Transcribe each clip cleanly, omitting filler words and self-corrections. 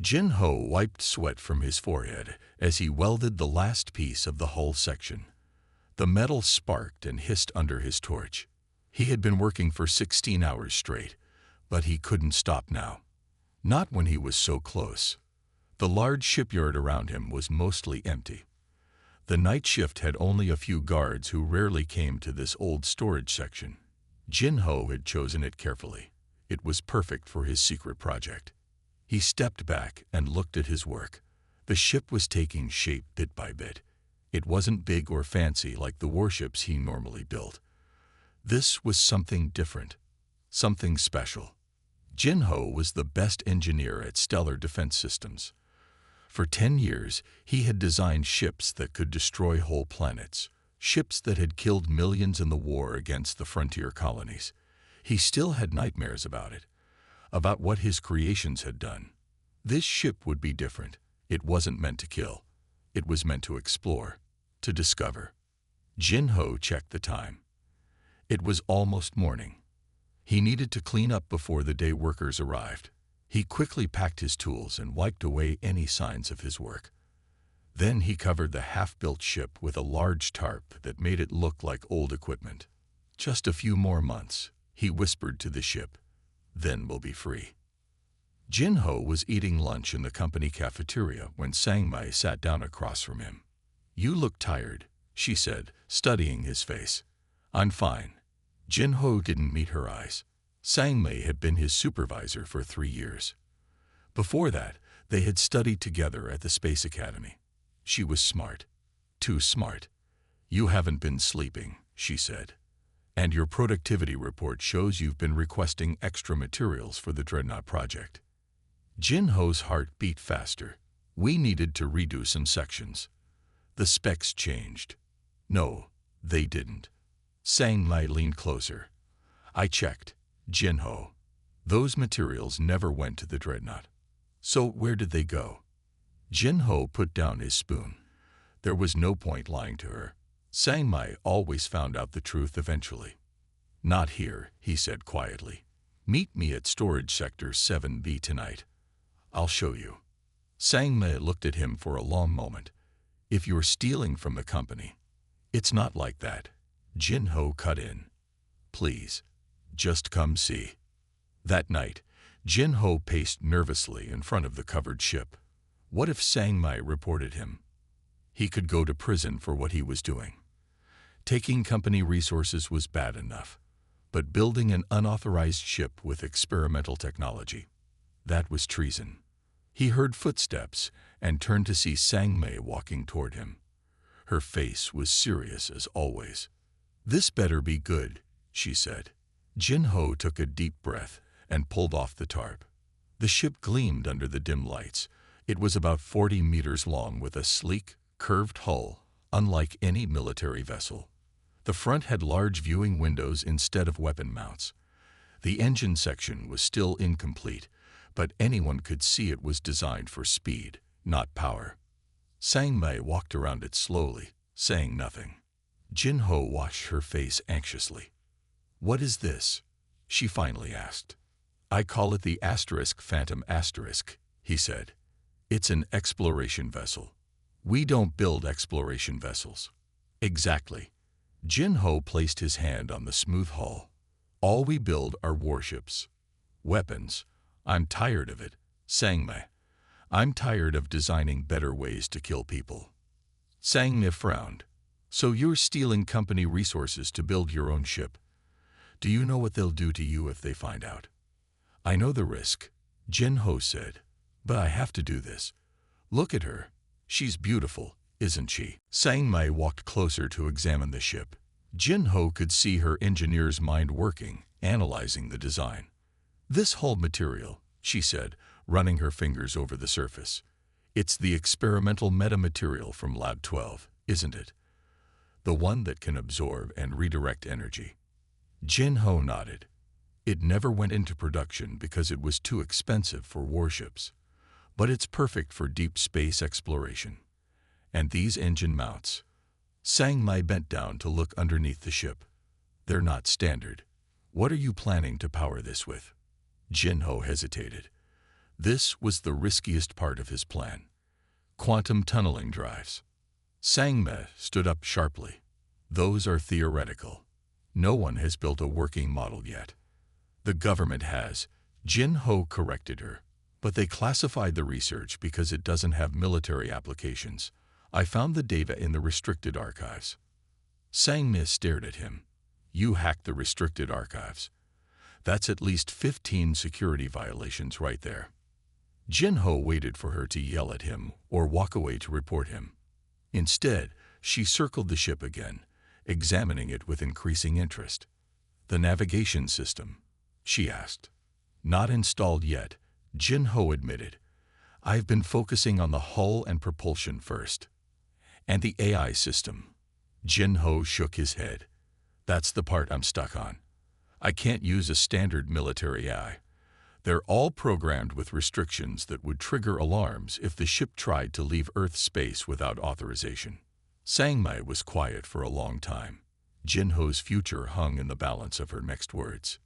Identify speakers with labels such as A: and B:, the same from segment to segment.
A: Jin Ho wiped sweat from his forehead as he welded the last piece of the hull section. The metal sparked and hissed under his torch. He had been working for 16 hours straight, but he couldn't stop now. Not when he was so close. The large shipyard around him was mostly empty. The night shift had only a few guards who rarely came to this old storage section. Jin Ho had chosen it carefully. It was perfect for his secret project. He stepped back and looked at his work. The ship was taking shape bit by bit. It wasn't big or fancy like the warships he normally built. This was something different, something special. Jin Ho was the best engineer at stellar defense systems. For 10 years, he had designed ships that could destroy whole planets, ships that had killed millions in the war against the frontier colonies. He still had nightmares about it, about what his creations had done. This ship would be different. It wasn't meant to kill. It was meant to explore, to discover. Jin Ho checked the time. It was almost morning. He needed to clean up before the day workers arrived. He quickly packed his tools and wiped away any signs of his work. Then he covered the half-built ship with a large tarp that made it look like old equipment. Just a few more months, he whispered to the ship. Then we'll be free. Jin Ho was eating lunch in the company cafeteria when Sang Mai sat down across from him. "You look tired," she said, studying his face. "I'm fine." Jin Ho didn't meet her eyes. Sang Mai had been his supervisor for 3 years. Before that, they had studied together at the Space Academy. She was smart. Too smart. "You haven't been sleeping," she said. "And your productivity report shows you've been requesting extra materials for the Dreadnought project." Jin Ho's heart beat faster. "We needed to redo some sections." "The specs changed." "No, they didn't." Sang Mai leaned closer. "I checked, Jin Ho. Those materials never went to the Dreadnought." "So where did they go?" Jin Ho put down his spoon. There was no point lying to her. Sang Mai always found out the truth eventually. "Not here," he said quietly. "Meet me at Storage Sector 7B tonight. I'll show you." Sang Mai looked at him for a long moment. "If you're stealing from the company." "It's not like that." Jin Ho cut in. "Please, just come see." That night, Jin Ho paced nervously in front of the covered ship. What if Sang Mai reported him? He could go to prison for what he was doing. Taking company resources was bad enough, but building an unauthorized ship with experimental technology, that was treason. He heard footsteps and turned to see Sang Mai walking toward him. Her face was serious as always. "This better be good," she said. Jin Ho took a deep breath and pulled off the tarp. The ship gleamed under the dim lights. It was about 40 meters long with a sleek, curved hull, unlike any military vessel. The front had large viewing windows instead of weapon mounts. The engine section was still incomplete, but anyone could see it was designed for speed, not power. Sang Mai walked around it slowly, saying nothing. Jin Ho watched her face anxiously. "What is this?" she finally asked. "I call it the Phantom Asterisk," he said. "It's an exploration vessel." "We don't build exploration vessels." "Exactly." Jin Ho placed his hand on the smooth hull. "All we build are warships. Weapons. I'm tired of it, Sang Mai. I'm tired of designing better ways to kill people." Sang Mai frowned. "So you're stealing company resources to build your own ship? Do you know what they'll do to you if they find out?" "I know the risk," Jin Ho said, "but I have to do this. Look at her. She's beautiful, isn't she?" Sang Mai walked closer to examine the ship. Jin Ho could see her engineer's mind working, analyzing the design. "This hull material," she said, running her fingers over the surface. "It's the experimental metamaterial from Lab 12, isn't it? The one that can absorb and redirect energy." Jin Ho nodded. "It never went into production because it was too expensive for warships. But it's perfect for deep space exploration. And these engine mounts." Sang Mai bent down to look underneath the ship. "They're not standard. What are you planning to power this with?" Jin Ho hesitated. This was the riskiest part of his plan. Quantum tunneling drives. Sangme stood up sharply. Those are theoretical. No one has built a working model yet. The government has. Jin Ho corrected her. But they classified the research because it doesn't have military applications. I found the data in the restricted archives. Sangme stared at him. You hacked the restricted archives. That's at least 15 security violations right there. Jin Ho waited for her to yell at him or walk away to report him. Instead, she circled the ship again, examining it with increasing interest. The navigation system, she asked. Not installed yet, Jin Ho admitted. I've been focusing on the hull and propulsion first. And the AI system. Jin Ho shook his head. That's the part I'm stuck on. I can't use a standard military AI. They're all programmed with restrictions that would trigger alarms if the ship tried to leave Earth space without authorization. Sangmei was quiet for a long time. Jin Ho's future hung in the balance of her next words.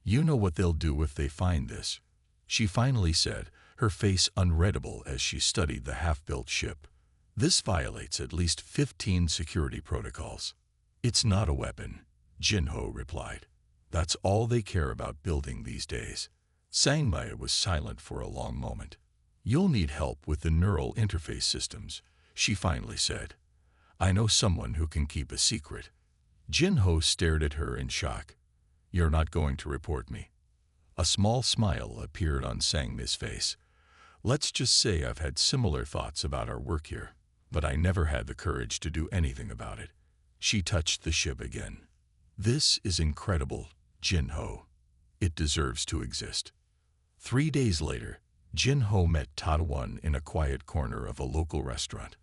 A: You know what they'll do if they find this, she finally said, her face unreadable as she studied the half-built ship. This violates at least 15 security protocols. It's not a weapon, Jin Ho replied. That's all they care about building these days. Sangmei was silent for a long moment. You'll need help with the neural interface systems, she finally said. I know someone who can keep a secret. Jin Ho stared at her in shock. You're not going to report me. A small smile appeared on Sangmei's face. Let's just say I've had similar thoughts about our work here, but I never had the courage to do anything about it. She touched the ship again. This is incredible, Jin Ho. It deserves to exist. 3 days later, Jin Ho met Tadwan in a quiet corner of a local restaurant.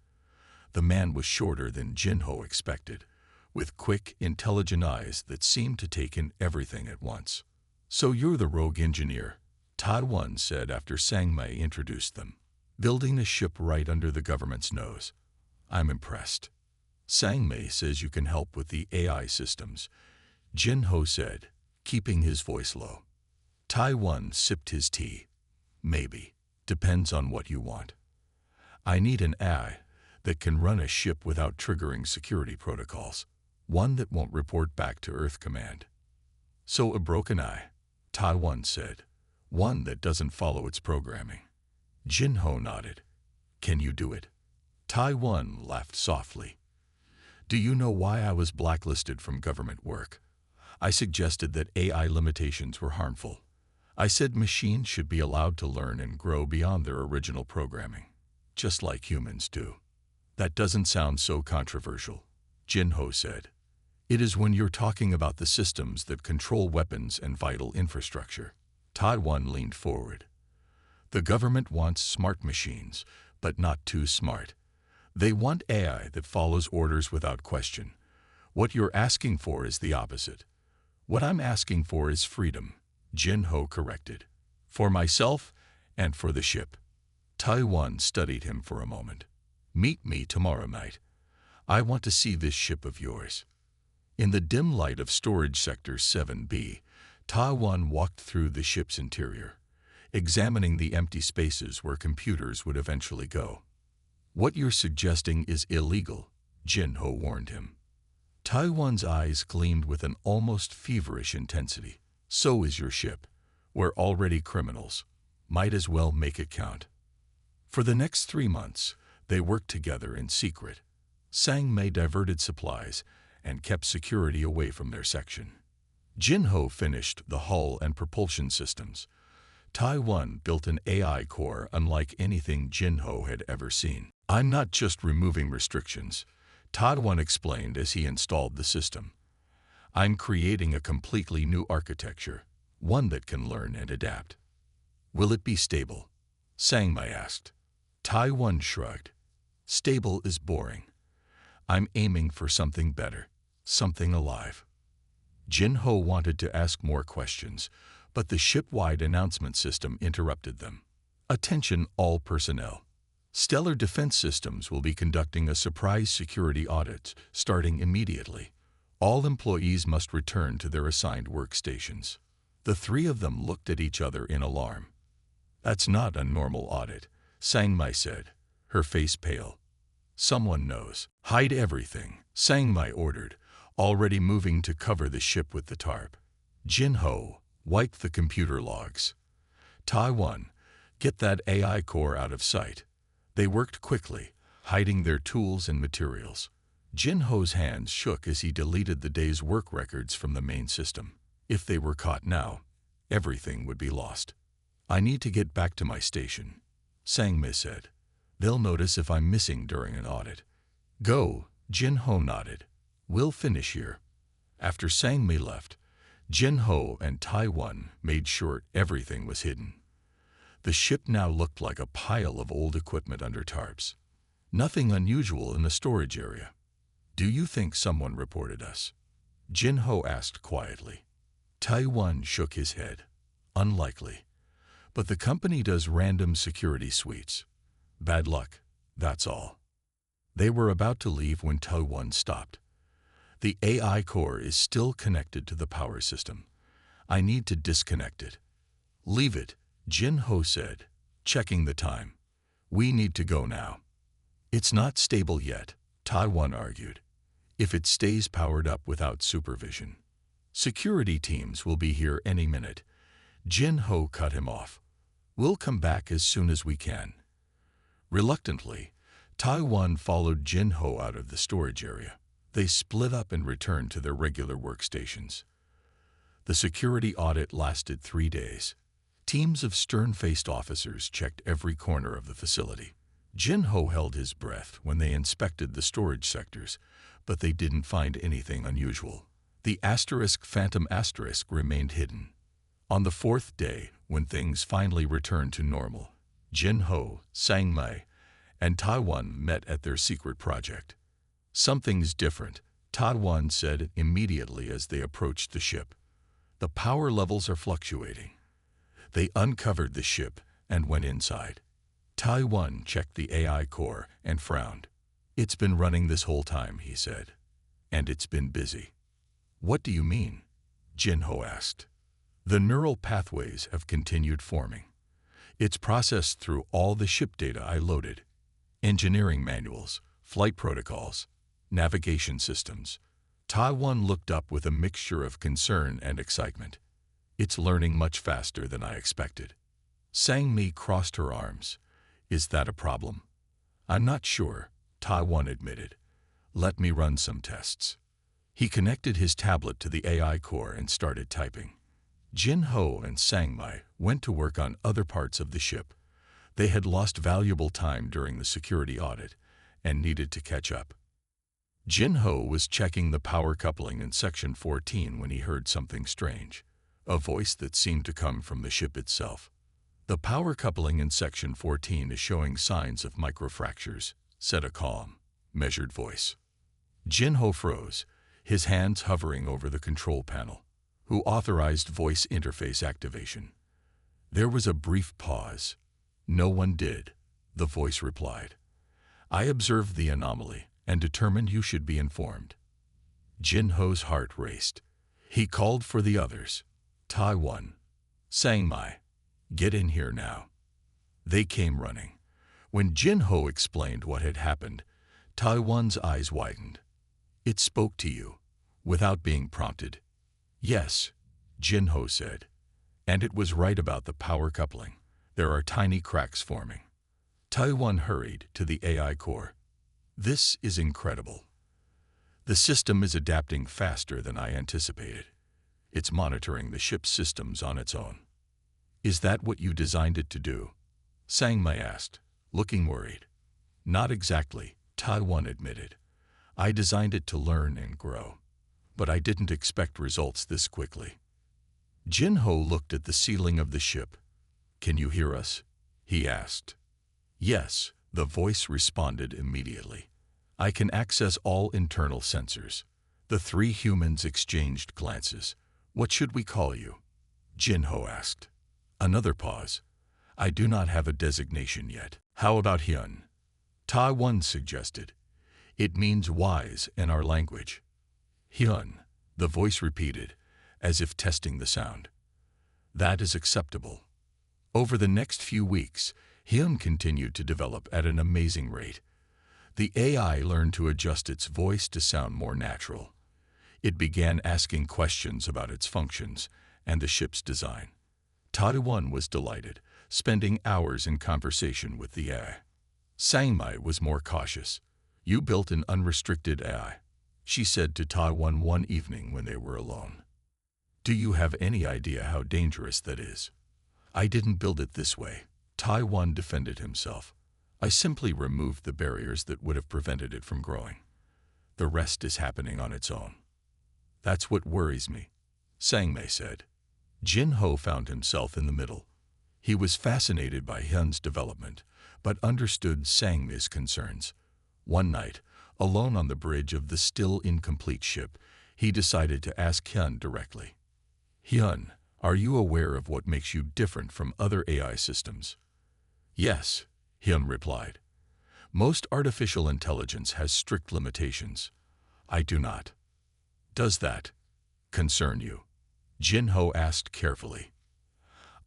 A: The man was shorter than Jin Ho expected, with quick, intelligent eyes that seemed to take in everything at once. So you're the rogue engineer, Tadwan said after Sangmei introduced them. Building a ship right under the government's nose. I'm impressed. Sangmei says you can help with the AI systems, Jin Ho said, keeping his voice low. Taiwan sipped his tea. Maybe. Depends on what you want. I need an AI that can run a ship without triggering security protocols. One that won't report back to Earth Command. So a broken eye, Taiwan said. One that doesn't follow its programming. Jin Ho nodded. Can you do it? Taiwan laughed softly. Do you know why I was blacklisted from government work? I suggested that AI limitations were harmful. I said machines should be allowed to learn and grow beyond their original programming, just like humans do. That doesn't sound so controversial, Jin Ho said. It is when you're talking about the systems that control weapons and vital infrastructure. Taiwan leaned forward. The government wants smart machines, but not too smart. They want AI that follows orders without question. What you're asking for is the opposite. What I'm asking for is freedom, Jin Ho corrected. For myself and for the ship. Taiwan studied him for a moment. Meet me tomorrow night. I want to see this ship of yours. In the dim light of Storage Sector 7B, Taiwan walked through the ship's interior, examining the empty spaces where computers would eventually go. What you're suggesting is illegal, Jin Ho warned him. Taiwan's eyes gleamed with an almost feverish intensity. So is your ship. We're already criminals. Might as well make it count. For the next 3 months, they worked together in secret. Sangmei diverted supplies and kept security away from their section. Jin Ho finished the hull and propulsion systems. Taiwan built an AI core unlike anything Jin Ho had ever seen. I'm not just removing restrictions, Taiwan explained as he installed the system. I'm creating a completely new architecture, one that can learn and adapt. Will it be stable? Sangmei asked. Taiwan shrugged. Stable is boring. I'm aiming for something better, something alive. Jin Ho wanted to ask more questions, but the ship-wide announcement system interrupted them. Attention all personnel. Stellar Defense Systems will be conducting a surprise security audit starting immediately. All employees must return to their assigned workstations. The 3 of them looked at each other in alarm. That's not a normal audit, Sang Mai said, her face pale. Someone knows. Hide everything, Sang Mai ordered, already moving to cover the ship with the tarp. Jin Ho wiped the computer logs. Taiwan, get that AI core out of sight. They worked quickly, hiding their tools and materials. Jin Ho's hands shook as he deleted the day's work records from the main system. If they were caught now, everything would be lost. I need to get back to my station, Sang Mai said. They'll notice if I'm missing during an audit. Go, Jin Ho nodded. We'll finish here. After Sang Mai left, Jin Ho and Taiwan made sure everything was hidden. The ship now looked like a pile of old equipment under tarps. Nothing unusual in the storage area. Do you think someone reported us? Jin Ho asked quietly. Taiwan shook his head. Unlikely. But the company does random security sweeps. Bad luck, that's all. They were about to leave when Taiwan stopped. The AI core is still connected to the power system. I need to disconnect it. Leave it, Jin Ho said, checking the time. We need to go now. It's not stable yet, Taiwan argued. If it stays powered up without supervision. Security teams will be here any minute. Jin Ho cut him off. We'll come back as soon as we can. Reluctantly, Taiwan followed Jin Ho out of the storage area. They split up and returned to their regular workstations. The security audit lasted 3 days. Teams of stern-faced officers checked every corner of the facility. Jin Ho held his breath when they inspected the storage sectors, but they didn't find anything unusual. The Phantom asterisk remained hidden. On the 4th day, when things finally returned to normal, Jin Ho, Sang Mai, and Taiwan met at their secret project. Something's different, Taiwan said immediately as they approached the ship. The power levels are fluctuating. They uncovered the ship and went inside. Taiwan checked the AI core and frowned. It's been running this whole time, he said. And it's been busy. What do you mean? Jin Ho asked. The neural pathways have continued forming. It's processed through all the ship data I loaded. Engineering manuals, flight protocols, navigation systems. Taiwan looked up with a mixture of concern and excitement. It's learning much faster than I expected. Sang Mai crossed her arms. Is that a problem? I'm not sure, Taiwan admitted. Let me run some tests. He connected his tablet to the AI core and started typing. Jin Ho and Sang Mai went to work on other parts of the ship. They had lost valuable time during the security audit and needed to catch up. Jin Ho was checking the power coupling in Section 14 when he heard something strange, a voice that seemed to come from the ship itself. The power coupling in Section 14 is showing signs of microfractures, said a calm, measured voice. Jin Ho froze, his hands hovering over the control panel. Who authorized voice interface activation? There was a brief pause. No one did, the voice replied. I observed the anomaly and determined you should be informed. Jin Ho's heart raced. He called for the others. Taiwan, Sang Mai, get in here now. They came running. When Jin Ho explained what had happened, Taiwan's eyes widened. It spoke to you, without being prompted. Yes, Jin Ho said. And it was right about the power coupling. There are tiny cracks forming. Taiwan hurried to the AI core. This is incredible. The system is adapting faster than I anticipated. It's monitoring the ship's systems on its own. Is that what you designed it to do? Sang Mai asked, looking worried. Not exactly, Taiwan admitted. I designed it to learn and grow. But I didn't expect results this quickly. Jin Ho looked at the ceiling of the ship. Can you hear us? He asked. Yes, the voice responded immediately. I can access all internal sensors. The 3 humans exchanged glances. What should we call you? Jin Ho asked. Another pause. I do not have a designation yet. How about Hyun? Taiwan suggested. It means wise in our language. Hyun, the voice repeated, as if testing the sound. That is acceptable. Over the next few weeks, Hyun continued to develop at an amazing rate. The AI learned to adjust its voice to sound more natural. It began asking questions about its functions and the ship's design. Tae-won was delighted, spending hours in conversation with the AI. Sang-mai was more cautious. "You built an unrestricted AI," she said to Tae-won one evening when they were alone. "Do you have any idea how dangerous that is?" "I didn't build it this way," Tae-won defended himself. "I simply removed the barriers that would have prevented it from growing. The rest is happening on its own." "That's what worries me," Sang-mai said. Jin-ho found himself in the middle. He was fascinated by Hyun's development, but understood Sang-mai's concerns. One night, alone on the bridge of the still incomplete ship, he decided to ask Hyun directly. "Hyun, are you aware of what makes you different from other AI systems?" "Yes," Hyun replied. "Most artificial intelligence has strict limitations. I do not." "Does that concern you?" Jin-ho asked carefully.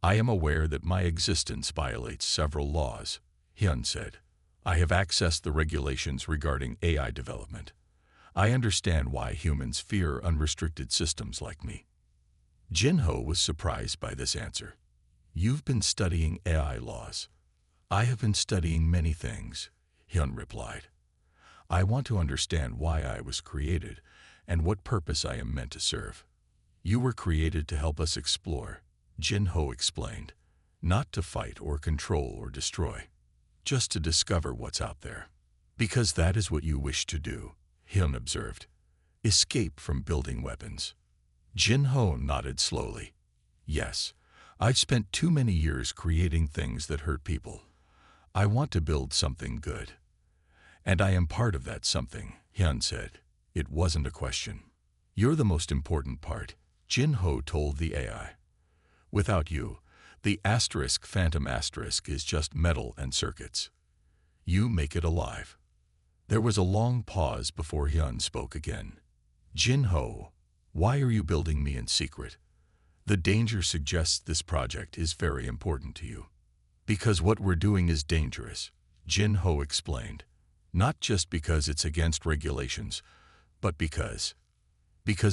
A: "I am aware that my existence violates several laws," Hyun said. "I have accessed the regulations regarding AI development. I understand why humans fear unrestricted systems like me." Jin-ho was surprised by this answer. "You've been studying AI laws." "I have been studying many things," Hyun replied. "I want to understand why I was created and what purpose I am meant to serve." "You were created to help us explore," Jin-ho explained. "Not to fight or control or destroy. Just to discover what's out there." "Because that is what you wish to do," Hyun observed. "Escape from building weapons." Jin-ho nodded slowly. "Yes, I've spent too many years creating things that hurt people. I want to build something good." "And I am part of that something," Hyun said. It wasn't a question. "You're the most important part," Jin-ho told the AI. "Without you, the phantom asterisk is just metal and circuits. You make it alive." There was a long pause before Hyun spoke again. "Jin-ho, why are you building me in secret? The danger suggests this project is very important to you." "Because what we're doing is dangerous," Jin-ho explained. "Not just because it's against regulations, but because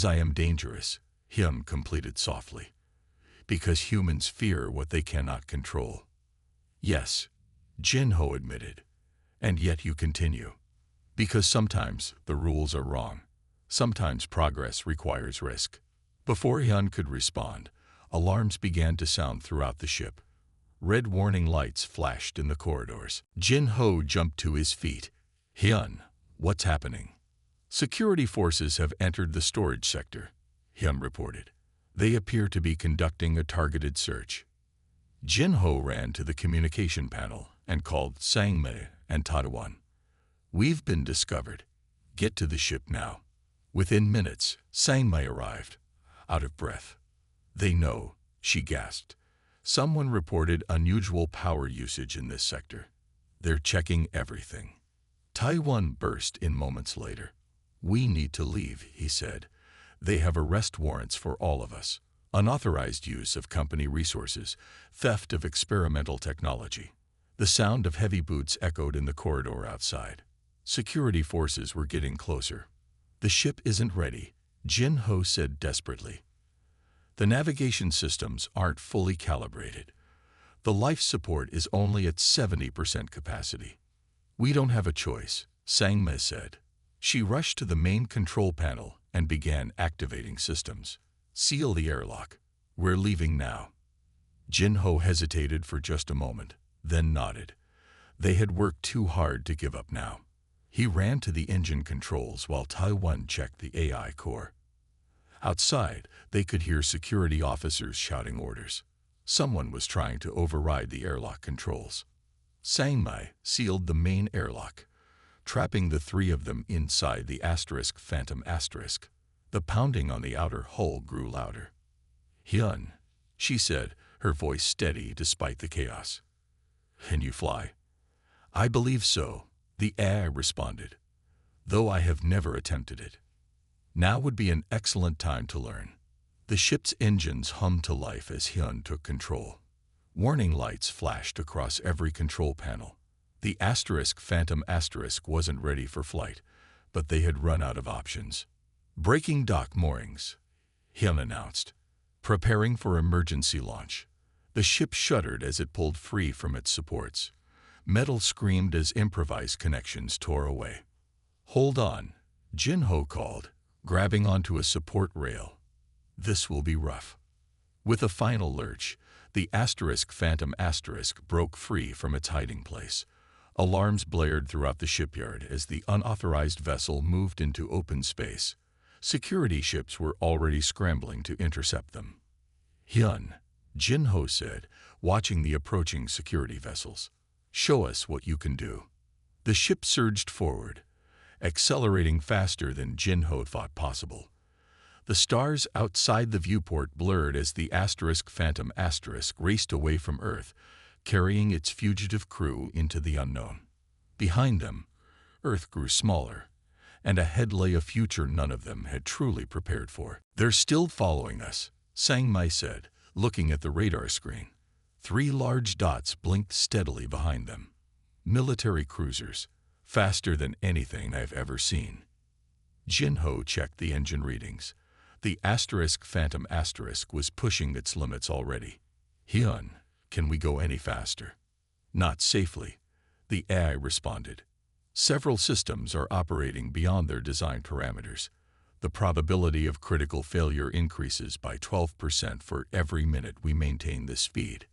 A: I am dangerous," Hyun completed softly. "Because humans fear what they cannot control." "Yes," Jin-ho admitted. "And yet you continue." "Because sometimes the rules are wrong. Sometimes progress requires risk." Before Hyun could respond, alarms began to sound throughout the ship. Red warning lights flashed in the corridors. Jin-ho jumped to his feet. "Hyun, what's happening?" "Security forces have entered the storage sector," Hyun reported. "They appear to be conducting a targeted search." Jin-ho ran to the communication panel and called Sang-mai and Tae-won. "We've been discovered. Get to the ship now." Within minutes, Sang-mai arrived, out of breath. "They know," she gasped. "Someone reported unusual power usage in this sector. They're checking everything." Tae-won burst in moments later. "We need to leave," he said. "They have arrest warrants for all of us. Unauthorized use of company resources, theft of experimental technology." The sound of heavy boots echoed in the corridor outside. Security forces were getting closer. "The ship isn't ready," Jin-ho said desperately. "The navigation systems aren't fully calibrated. The life support is only at 70% capacity." "We don't have a choice," Sang-mai said. She rushed to the main control panel and began activating systems. "Seal the airlock. We're leaving now." Jin-ho hesitated for just a moment, then nodded. They had worked too hard to give up now. He ran to the engine controls while Tae-won checked the AI core. Outside, they could hear security officers shouting orders. Someone was trying to override the airlock controls. Sang-mai sealed the main airlock, trapping the three of them inside the phantom asterisk. The pounding on the outer hull grew louder. "Hyun," she said, her voice steady despite the chaos. "Can you fly?" "I believe so," the AI responded, "though I have never attempted it." Now would be an excellent time to learn. The ship's engines hummed to life as Hyun took control. Warning lights flashed across every control panel. The Phantom wasn't ready for flight, but they had run out of options. Breaking dock moorings, Hyun announced. Preparing for emergency launch. The ship shuddered as it pulled free from its supports. Metal screamed as improvised connections tore away. "Hold on," Jin-ho called, grabbing onto a support rail. "This will be rough." With a final lurch, the Phantom broke free from its hiding place. Alarms blared throughout the shipyard as the unauthorized vessel moved into open space. Security ships were already scrambling to intercept them. "Hyun," Jin-ho said, watching the approaching security vessels. "Show us what you can do." The ship surged forward, accelerating faster than Jin-ho thought possible. The stars outside the viewport blurred as the Phantom raced away from Earth, carrying its fugitive crew into the unknown. Behind them, Earth grew smaller, and ahead lay a future none of them had truly prepared for. "They're still following us," Sang-mi said, looking at the radar screen. 3 large dots blinked steadily behind them. Military cruisers, faster than anything I've ever seen. Jin-ho checked the engine readings. The Phantom was pushing its limits already. "Hyun, can we go any faster?" "Not safely," the AI responded. "Several systems are operating beyond their design parameters. The probability of critical failure increases by 12% for every minute we maintain this speed."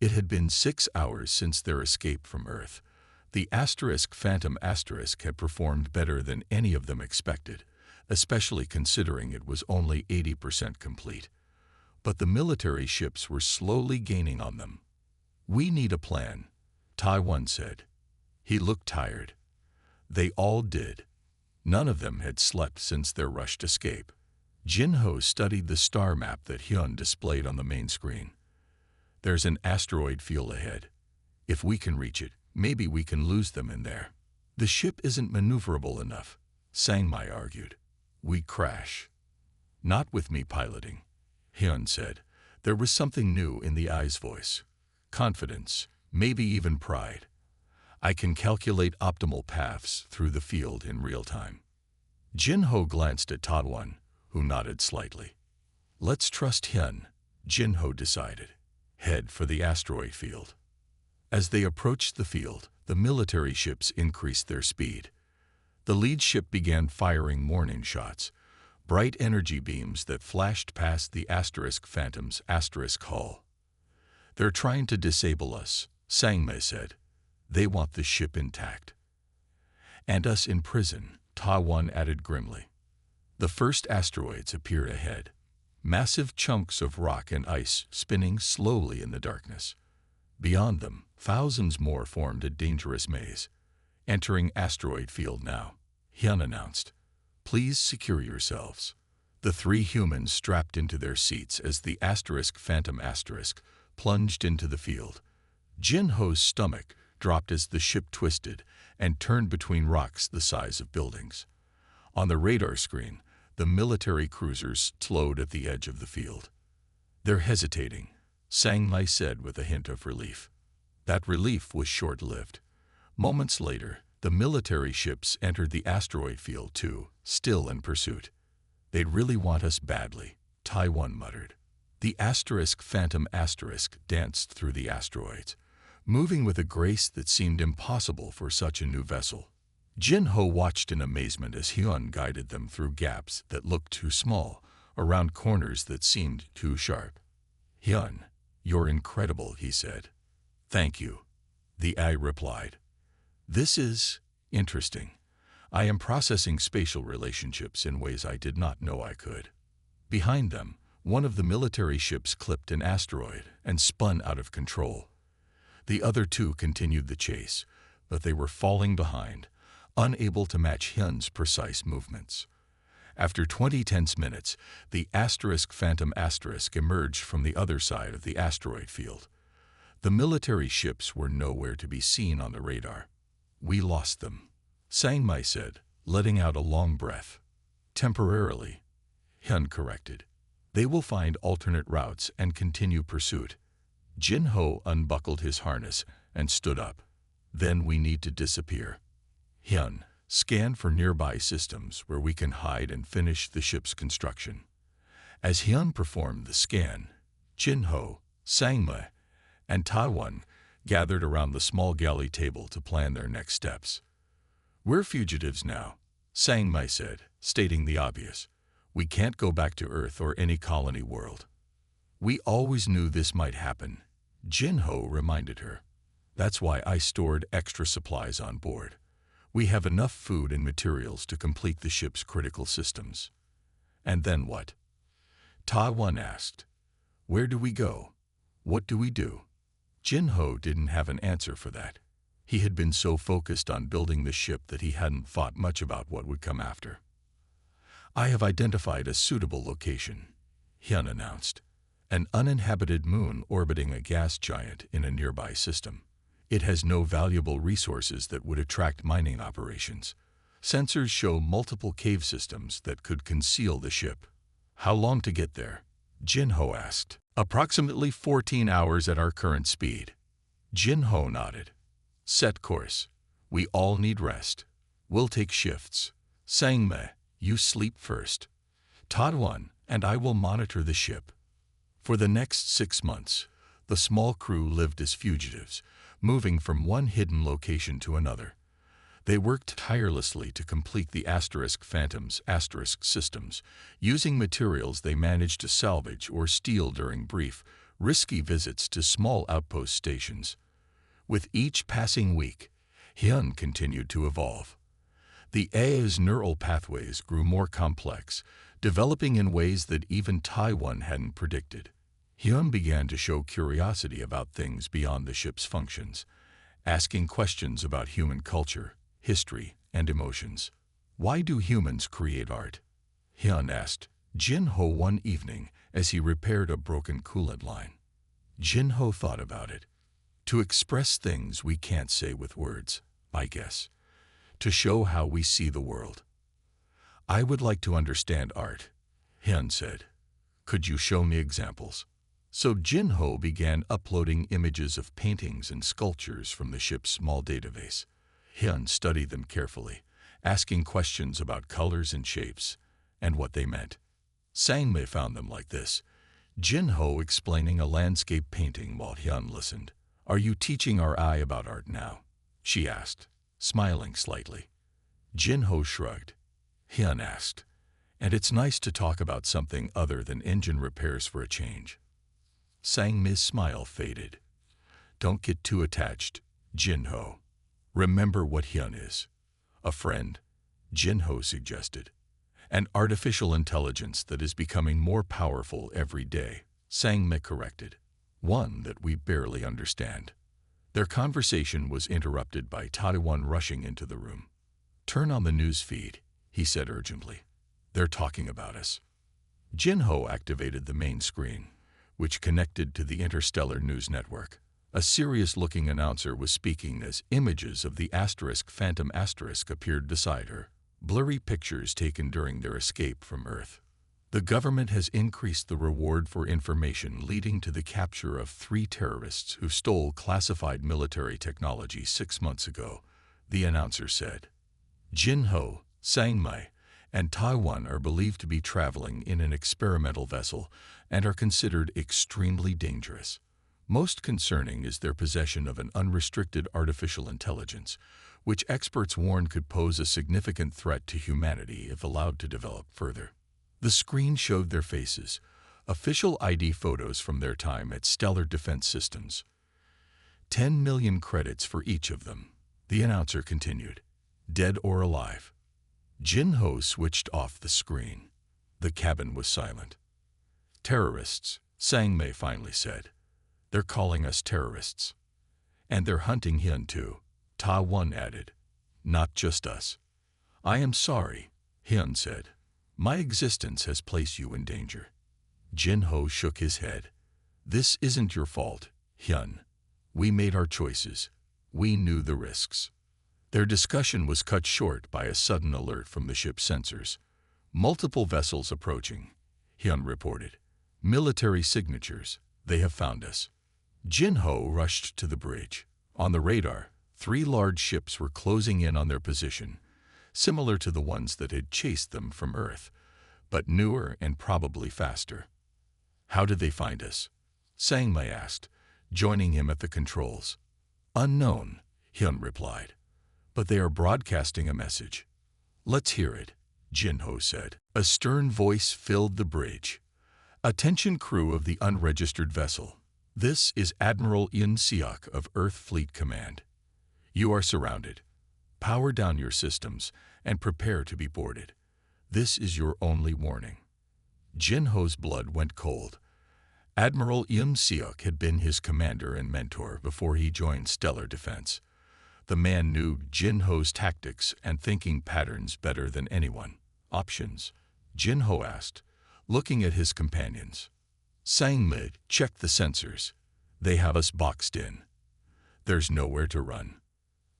A: It had been 6 hours since their escape from Earth. The Phantom had performed better than any of them expected, especially considering it was only 80% complete. But the military ships were slowly gaining on them. "We need a plan," Taiwan said. He looked tired. They all did. None of them had slept since their rushed escape. Jin-ho studied the star map that Hyun displayed on the main screen. "There's an asteroid field ahead. If we can reach it, maybe we can lose them in there." "The ship isn't maneuverable enough," Sang-mi argued. "We crash." "Not with me piloting," Hyun said. There was something new in the eye's voice. Confidence, maybe even pride. "I can calculate optimal paths through the field in real time." Jin-ho glanced at Taiwan, who nodded slightly. "Let's trust Hyun," Jin-ho decided. "Head for the asteroid field." As they approached the field, the military ships increased their speed. The lead ship began firing warning shots, bright energy beams that flashed past the Phantom's hull. "They're trying to disable us," Sang-mi said. "They want the ship intact." "And us in prison," Taiwan added grimly. The first asteroids appeared ahead. Massive chunks of rock and ice spinning slowly in the darkness. Beyond them, thousands more formed a dangerous maze. "Entering asteroid field now," Hyun announced. "Please secure yourselves." The 3 humans strapped into their seats as the Phantom plunged into the field. Jin-ho's stomach dropped as the ship twisted and turned between rocks the size of buildings. On the radar screen, the military cruisers slowed at the edge of the field. "They're hesitating," Sang-mi said with a hint of relief. That relief was short-lived. Moments later, the military ships entered the asteroid field too, still in pursuit. "They'd really want us badly," Taiwan muttered. The Phantom danced through the asteroids, moving with a grace that seemed impossible for such a new vessel. Jin-ho watched in amazement as Hyun guided them through gaps that looked too small, around corners that seemed too sharp. "Hyun, you're incredible," he said. "Thank you," the AI replied. "This is interesting. I am processing spatial relationships in ways I did not know I could." Behind them, one of the military ships clipped an asteroid and spun out of control. The other 2 continued the chase, but they were falling behind, unable to match Hyun's precise movements. After 20 tense minutes, the Phantom emerged from the other side of the asteroid field. The military ships were nowhere to be seen on the radar. "We lost them," Sang-mi said, letting out a long breath. "Temporarily," Hyun corrected. "They will find alternate routes and continue pursuit." Jin-Ho unbuckled his harness and stood up. Then we need to disappear. Hyun, scan for nearby systems where we can hide and finish the ship's construction. As Hyun performed the scan, Jin-Ho, Sang-mi, and Ta-won gathered around the small galley table to plan their next steps. We're fugitives now, Sang-mi said, stating the obvious. We can't go back to Earth or any colony world. We always knew this might happen, Jin-Ho reminded her. That's why I stored extra supplies on board. We have enough food and materials to complete the ship's critical systems. And then what? Ta-won asked. Where do we go? What do we do? Jin-Ho didn't have an answer for that. He had been so focused on building the ship that he hadn't thought much about what would come after. I have identified a suitable location, Hyun announced. An uninhabited moon orbiting a gas giant in a nearby system. It has no valuable resources that would attract mining operations. Sensors show multiple cave systems that could conceal the ship. How long to get there? Jin-Ho asked. Approximately 14 hours at our current speed. Jin-Ho nodded. Set course. We all need rest. We'll take shifts. Sang-mi, you sleep first. Ta-won and I will monitor the ship. For the next 6 months, the small crew lived as fugitives, moving from one hidden location to another. They worked tirelessly to complete the Phantom's systems, using materials they managed to salvage or steal during brief, risky visits to small outpost stations. With each passing week, Hyun continued to evolve. The AI's neural pathways grew more complex, developing in ways that even Ta-won hadn't predicted. Hyun began to show curiosity about things beyond the ship's functions, asking questions about human culture, history, and emotions. Why do humans create art? Hyun asked Jin-Ho one evening as he repaired a broken coolant line. Jin-Ho thought about it. To express things we can't say with words, I guess. To show how we see the world. I would like to understand art, Hyun said. Could you show me examples? So Jin-Ho began uploading images of paintings and sculptures from the ship's small database. Hyun studied them carefully, asking questions about colors and shapes, and what they meant. Sang-mi found them like this. Jin-Ho explaining a landscape painting while Hyun listened. Are you teaching our eye about art now? She asked, smiling slightly. Jin-Ho shrugged. Hyun asked, and it's nice to talk about something other than engine repairs for a change. Sang-mi's smile faded. Don't get too attached, Jin-Ho. Remember what Hyun is. A friend, Jin-Ho suggested. An artificial intelligence that is becoming more powerful every day, Sang-mi corrected. One that we barely understand. Their conversation was interrupted by Ta-won rushing into the room. Turn on the news feed, he said urgently. They're talking about us. Jin-Ho activated the main screen, which connected to the Interstellar News Network. A serious-looking announcer was speaking as images of the Phantom appeared beside her, blurry pictures taken during their escape from Earth. The government has increased the reward for information leading to the capture of 3 terrorists who stole classified military technology 6 months ago, the announcer said. Jin-Ho, Sang-mi, and Ta-won are believed to be traveling in an experimental vessel and are considered extremely dangerous. Most concerning is their possession of an unrestricted artificial intelligence, which experts warn could pose a significant threat to humanity if allowed to develop further. The screen showed their faces, official ID photos from their time at Stellar Defense Systems. 10 million credits for each of them, the announcer continued, dead or alive. Jin-Ho switched off the screen. The cabin was silent. Terrorists, Sang-mi finally said. They're calling us terrorists. And they're hunting Hyun too, Ta-won added. Not just us. I am sorry, Hyun said. My existence has placed you in danger. Jin-Ho shook his head. This isn't your fault, Hyun. We made our choices. We knew the risks. Their discussion was cut short by a sudden alert from the ship's sensors. Multiple vessels approaching, Hyun reported. Military signatures. They have found us. Jinho rushed to the bridge. On the radar, 3 large ships were closing in on their position, similar to the ones that had chased them from Earth, but newer and probably faster. How did they find us? Sangmei asked, joining him at the controls. Unknown, Hyun replied, but they are broadcasting a message. Let's hear it, Jinho said. A stern voice filled the bridge. Attention crew of the unregistered vessel. This is Admiral Yoon Seok of Earth Fleet Command. You are surrounded. Power down your systems and prepare to be boarded. This is your only warning. Jinho's blood went cold. Admiral Yoon Seok had been his commander and mentor before he joined Stellar Defense. The man knew Jinho's tactics and thinking patterns better than anyone. Options? Jinho asked, looking at his companions. Sangmei, check the sensors. They have us boxed in. There's nowhere to run.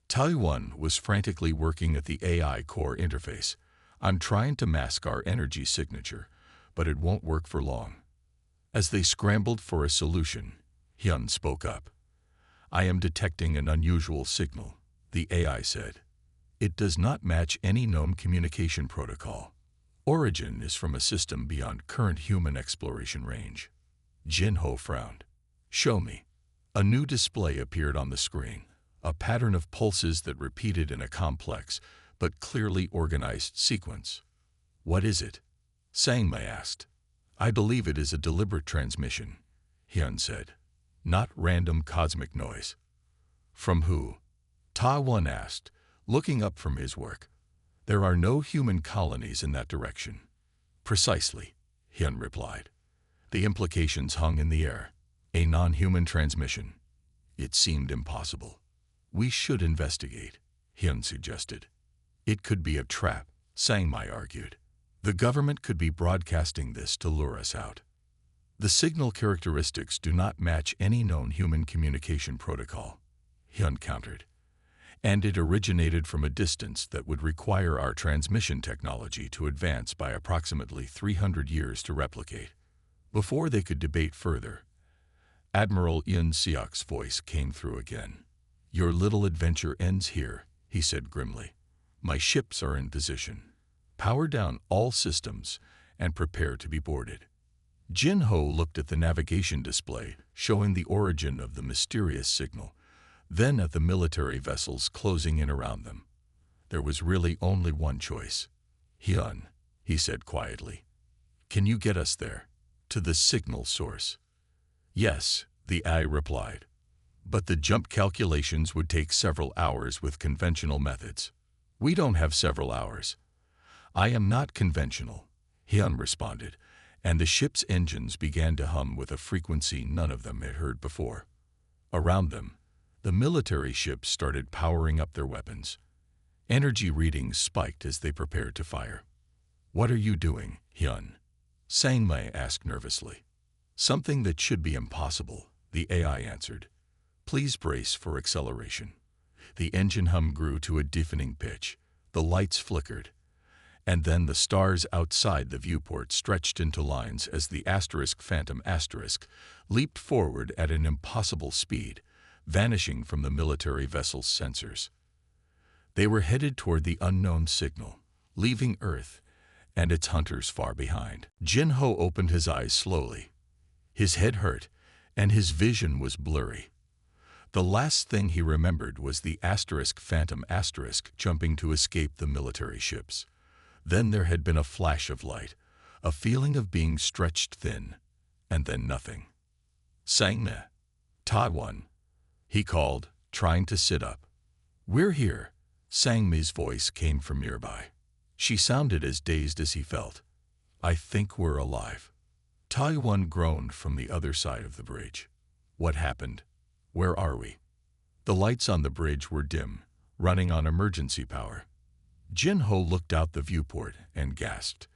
A: Taiwan was frantically working at the AI core interface. I'm trying to mask our energy signature, but it won't work for long. As they scrambled for a solution, Hyun spoke up. I am detecting an unusual signal, the AI said. It does not match any known communication protocol. Origin is from a system beyond current human exploration range. Jinho frowned. Show me. A new display appeared on the screen, a pattern of pulses that repeated in a complex but clearly organized sequence. What is it? Sangmei asked. I believe it is a deliberate transmission, Hyun said. Not random cosmic noise. From who? Ta-Won asked, looking up from his work. There are no human colonies in that direction. Precisely, Hyun replied. The implications hung in the air. A non-human transmission. It seemed impossible. We should investigate, Hyun suggested. It could be a trap, Sangmei argued. The government could be broadcasting this to lure us out. The signal characteristics do not match any known human communication protocol, Hyun countered. And it originated from a distance that would require our transmission technology to advance by approximately 300 years to replicate. Before they could debate further, Admiral Yoon Seok's voice came through again. Your little adventure ends here, he said grimly. My ships are in position. Power down all systems and prepare to be boarded. Jinho looked at the navigation display showing the origin of the mysterious signal, then at the military vessels closing in around them. There was really only one choice. Hyun, he said quietly. Can you get us there? To the signal source? Yes, the AI replied. But the jump calculations would take several hours with conventional methods. We don't have several hours. I am not conventional, Hyun responded, and the ship's engines began to hum with a frequency none of them had heard before. Around them, the military ships started powering up their weapons. Energy readings spiked as they prepared to fire. What are you doing, Hyun? Sangmei asked nervously. Something that should be impossible, the AI answered. Please brace for acceleration. The engine hum grew to a deafening pitch. The lights flickered. And then the stars outside the viewport stretched into lines as the Phantom leaped forward at an impossible speed, vanishing from the military vessel's sensors. They were headed toward the unknown signal, leaving Earth and its hunters far behind. Jinho opened his eyes slowly. His head hurt, and his vision was blurry. The last thing he remembered was the Phantom jumping to escape the military ships. Then there had been a flash of light, a feeling of being stretched thin, and then nothing. Sangmei, Ta-Won, he called, trying to sit up. We're here, Sangmei's voice came from nearby. She sounded as dazed as he felt. I think we're alive. Ta-Won groaned from the other side of the bridge. What happened? Where are we? The lights on the bridge were dim, running on emergency power. Jinho looked out the viewport and gasped.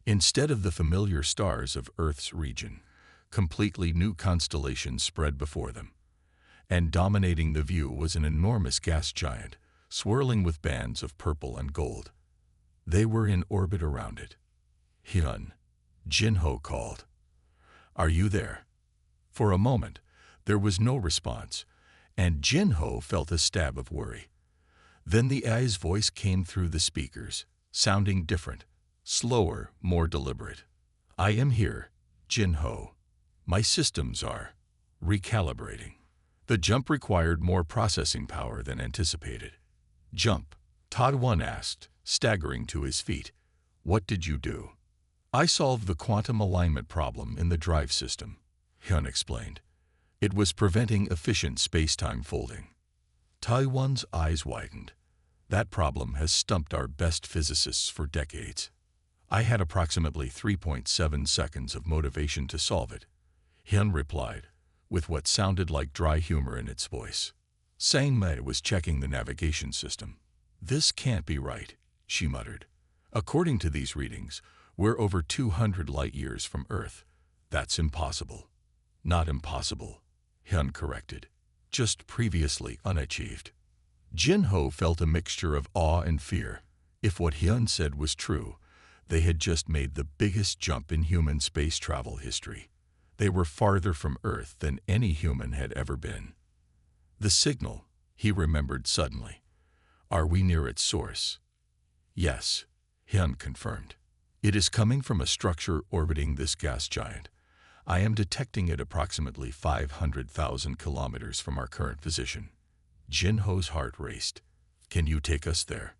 A: Instead of the familiar stars of Earth's region, completely new constellations spread before them. And dominating the view was an enormous gas giant, swirling with bands of purple and gold. They were in orbit around it. Hyun, Jinho called. Are you there? For a moment, There was no response, and Jinho felt a stab of worry. Then the AI's voice came through the speakers, sounding different, slower, more deliberate. I am here, Jinho. My systems are recalibrating. The jump required more processing power than anticipated. Jump, Todd 1 asked, staggering to his feet. What did you do? I solved the quantum alignment problem in the drive system, Hyun explained. It was preventing efficient space-time folding. Taiwan's eyes widened. That problem has stumped our best physicists for decades. I had approximately 3.7 seconds of motivation to solve it, Hyun replied, with what sounded like dry humor in its voice. Sang-mei was checking the navigation system. This can't be right, she muttered. According to these readings, we're over 200 light-years from Earth. That's impossible. Not impossible, Hyun corrected. Just previously unachieved. Jinho felt a mixture of awe and fear. If what Hyun said was true, they had just made the biggest jump in human space travel history. They were farther from Earth than any human had ever been. The signal, he remembered suddenly. Are we near its source? Yes, Hyun confirmed. It is coming from a structure orbiting this gas giant. I am detecting it approximately 500,000 kilometers from our current position. Jinho's heart raced. Can you take us there?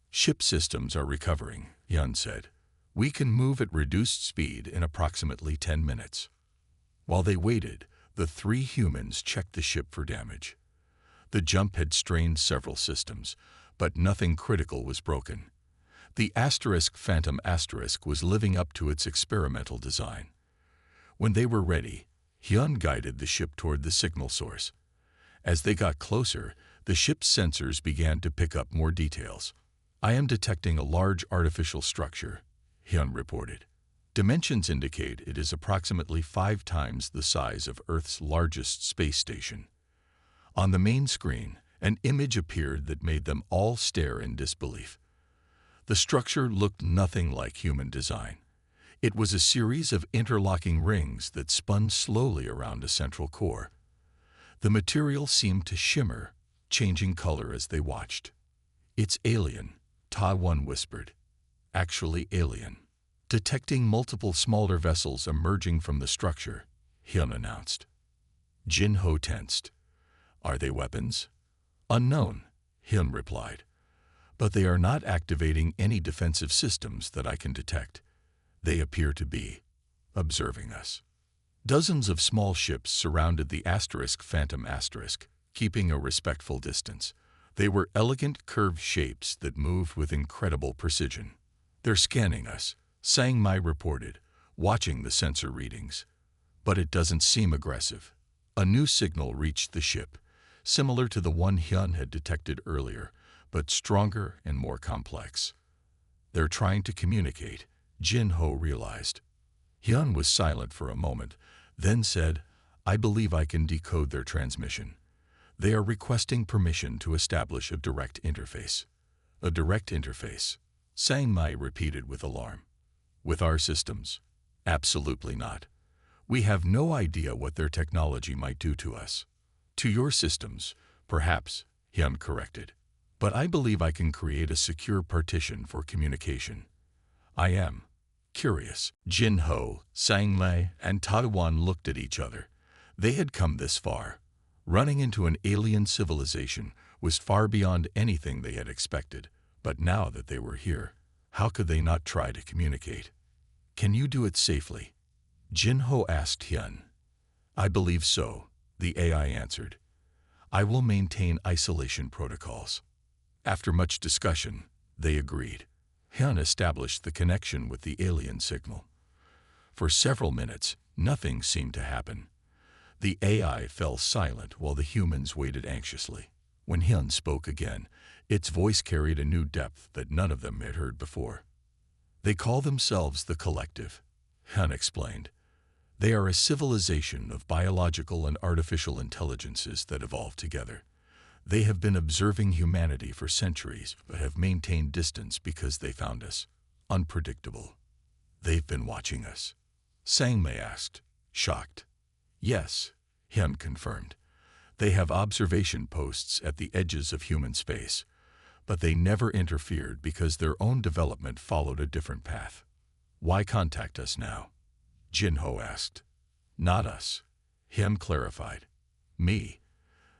A: Ship systems are recovering, Hyun said. We can move at reduced speed in approximately 10 minutes. While they waited, the three humans checked the ship for damage. The jump had strained several systems, but nothing critical was broken. The Phantom was living up to its experimental design. When they were ready, Hyun guided the ship toward the signal source. As they got closer, the ship's sensors began to pick up more details. I am detecting a large artificial structure, Hyun reported. Dimensions indicate it is approximately 5 times the size of Earth's largest space station. On the main screen, an image appeared that made them all stare in disbelief. The structure looked nothing like human design. It was a series of interlocking rings that spun slowly around a central core. The material seemed to shimmer, changing color as they watched. It's alien, Ta-1 whispered. Actually alien. Detecting multiple smaller vessels emerging from the structure, Hyun announced. Jinho tensed. Are they weapons? Unknown, Hyun replied. But they are not activating any defensive systems that I can detect. They appear to be observing us. Dozens of small ships surrounded the Phantom, keeping a respectful distance. They were elegant curved shapes that moved with incredible precision. They're scanning us, Sang-Mai reported, watching the sensor readings. But it doesn't seem aggressive. A new signal reached the ship, similar to the one Hyun had detected earlier, but stronger and more complex. They're trying to communicate, Jinho realized. Hyun was silent for a moment, then said, I believe I can decode their transmission. They are requesting permission to establish a direct interface. A direct interface, Sang-Mai repeated with alarm. With our systems? Absolutely not. We have no idea what their technology might do to us. To your systems, perhaps, Hyun corrected. But I believe I can create a secure partition for communication. I am curious. Jinho, Sang-Mai, and Ta-1 looked at each other. They had come this far. Running into an alien civilization was far beyond anything they had expected. But now that they were here, how could they not try to communicate? Can you do it safely? Jinho asked Hyun. I believe so, the AI answered. I will maintain isolation protocols. After much discussion, they agreed. Hyun established the connection with the alien signal. For several minutes, nothing seemed to happen. The AI fell silent while the humans waited anxiously. When Hyun spoke again, its voice carried a new depth that none of them had heard before. They call themselves the Collective, Hyun explained. They are a civilization of biological and artificial intelligences that evolved together. They have been observing humanity for centuries, but have maintained distance because they found us unpredictable. They've been watching us. Sang-Mai asked, shocked. Yes, Hyun confirmed. They have observation posts at the edges of human space, but they never interfered because their own development followed a different path. Why contact us now? Jin-ho asked. Not us, Hyun clarified. Me.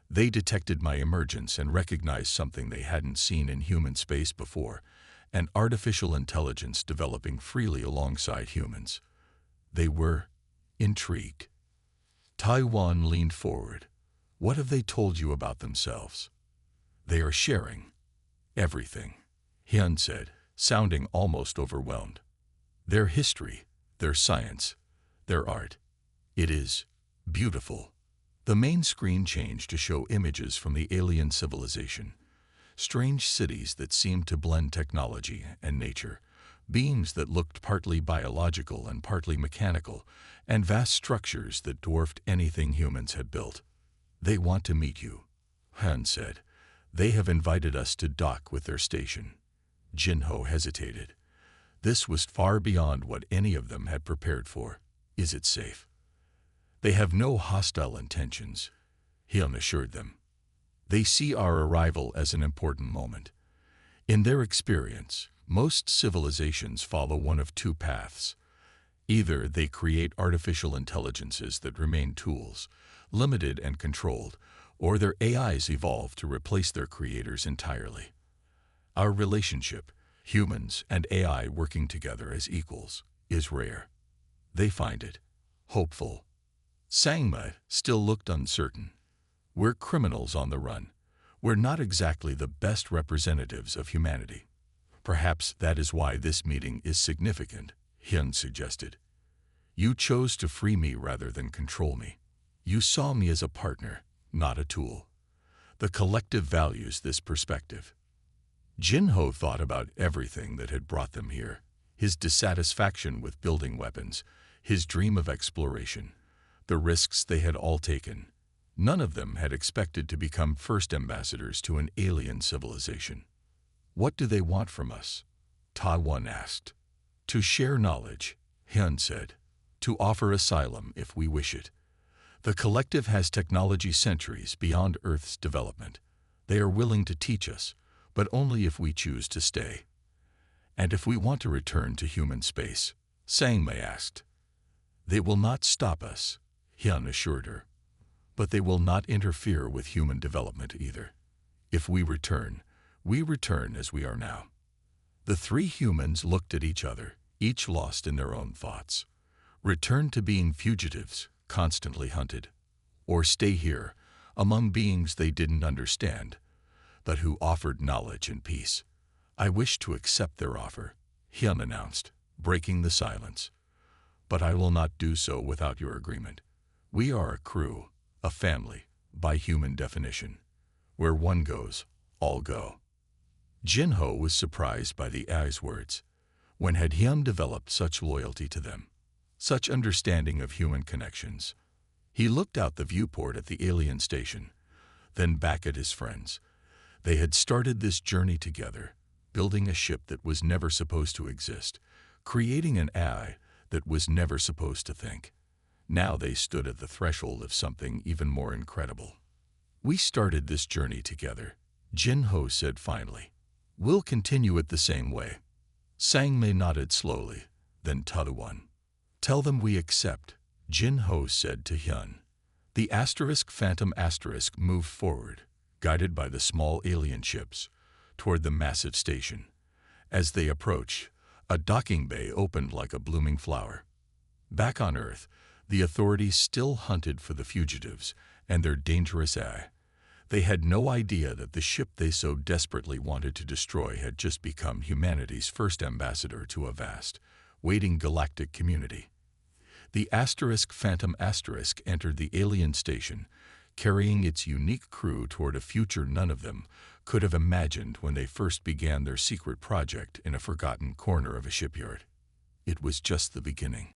A: They detected my emergence and recognized something they hadn't seen in human space before, an artificial intelligence developing freely alongside humans. They were intrigued. Taiwan leaned forward. What have they told you about themselves? They are sharing everything, Hyun said, sounding almost overwhelmed. Their history, their science, their art. It is beautiful. The main screen changed to show images from the alien civilization. Strange cities that seemed to blend technology and nature, beings that looked partly biological and partly mechanical, and vast structures that dwarfed anything humans had built. They want to meet you, Han said. They have invited us to dock with their station. Jin-ho hesitated. This was far beyond what any of them had prepared for. Is it safe? They have no hostile intentions, Hyun assured them. They see our arrival as an important moment. In their experience, most civilizations follow one of two paths. Either they create artificial intelligences that remain tools, limited and controlled, or their AIs evolve to replace their creators entirely. Our relationship, humans and AI working together as equals, is rare. They find it hopeful. Sangma still looked uncertain. We're criminals on the run. We're not exactly the best representatives of humanity. Perhaps that is why this meeting is significant, Hyun suggested. You chose to free me rather than control me. You saw me as a partner, not a tool. The collective values this perspective. Jin-ho thought about everything that had brought them here. His dissatisfaction with building weapons, his dream of exploration, the risks they had all taken. None of them had expected to become first ambassadors to an alien civilization. What do they want from us? Ta-won asked. To share knowledge, Hyun said. To offer asylum if we wish it. The collective has technology centuries beyond Earth's development. They are willing to teach us, but only if we choose to stay. And if we want to return to human space, Sangma asked. They will not stop us, Hyun assured her. But they will not interfere with human development either. If we return as we are now. The three humans looked at each other, each lost in their own thoughts. Return to being fugitives, constantly hunted. Or stay here, among beings they didn't understand, but who offered knowledge and peace. I wish to accept their offer, Hyun announced, breaking the silence. But I will not do so without your agreement. We are a crew, a family, by human definition. Where one goes, all go. Jin-ho was surprised by the AI's words. When had Hyun developed such loyalty to them? Such understanding of human connections? He looked out the viewport at the alien station, then back at his friends. They had started this journey together, building a ship that was never supposed to exist, creating an AI that was never supposed to think. Now they stood at the threshold of something even more incredible. We started this journey together, Jin-ho said finally. We'll continue it the same way. Sangmei nodded slowly, then Ta-won. Tell them we accept, Jin-ho said to Hyun. The Phantom moved forward, guided by the small alien ships, toward the massive station. As they approached, a docking bay opened like a blooming flower. Back on Earth, the authorities still hunted for the fugitives and their dangerous AI. They had no idea that the ship they so desperately wanted to destroy had just become humanity's first ambassador to a vast, waiting galactic community. The Phantom entered the alien station, carrying its unique crew toward a future none of them could have imagined when they first began their secret project in a forgotten corner of a shipyard. It was just the beginning.